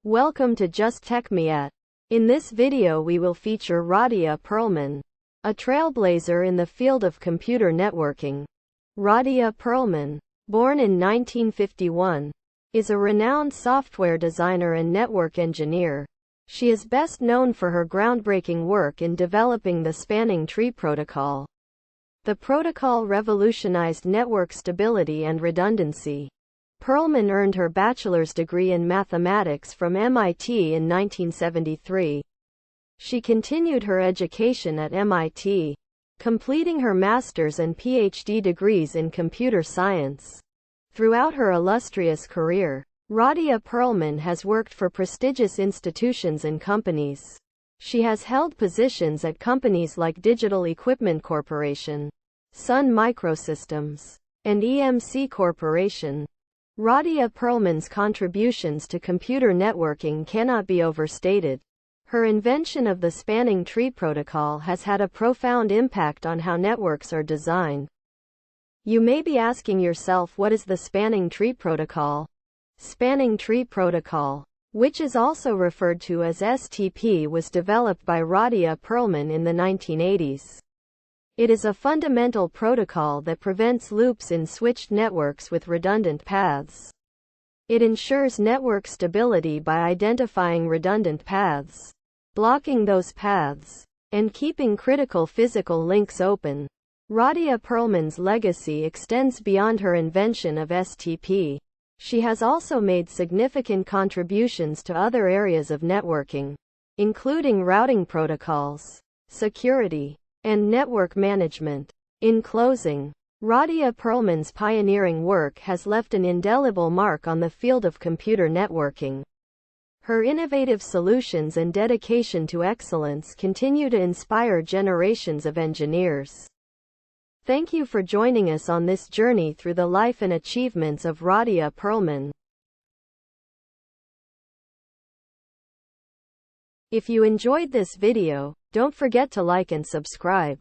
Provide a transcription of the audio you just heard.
Welcome to Just Tech Me At. In this video we will feature Radia Perlman, a trailblazer in the field of computer networking. Radia Perlman, born in 1951, is a renowned software designer and network engineer. She is best known for her groundbreaking work in developing the spanning tree protocol. The protocol revolutionized network stability and redundancy. Perlman earned her bachelor's degree in mathematics from MIT in 1973. She continued her education at MIT, completing her master's and PhD degrees in computer science. Throughout her illustrious career, Radia Perlman has worked for prestigious institutions and companies. She has held positions at companies like Digital Equipment Corporation, Sun Microsystems, and EMC Corporation. Radia Perlman's contributions to computer networking cannot be overstated. Her invention of the spanning tree protocol has had a profound impact on how networks are designed. You may be asking yourself, what is the spanning tree protocol? Spanning tree protocol, which is also referred to as STP, was developed by Radia Perlman in the 1980s. It is a fundamental protocol that prevents loops in switched networks with redundant paths. It ensures network stability by identifying redundant paths, blocking those paths, and keeping critical physical links open. Radia Perlman's legacy extends beyond her invention of STP. She has also made significant contributions to other areas of networking, including routing protocols, security, and network management. In closing, Radia Perlman's pioneering work has left an indelible mark on the field of computer networking. Her innovative solutions and dedication to excellence continue to inspire generations of engineers. Thank you for joining us on this journey through the life and achievements of Radia Perlman. If you enjoyed this video, don't forget to like and subscribe.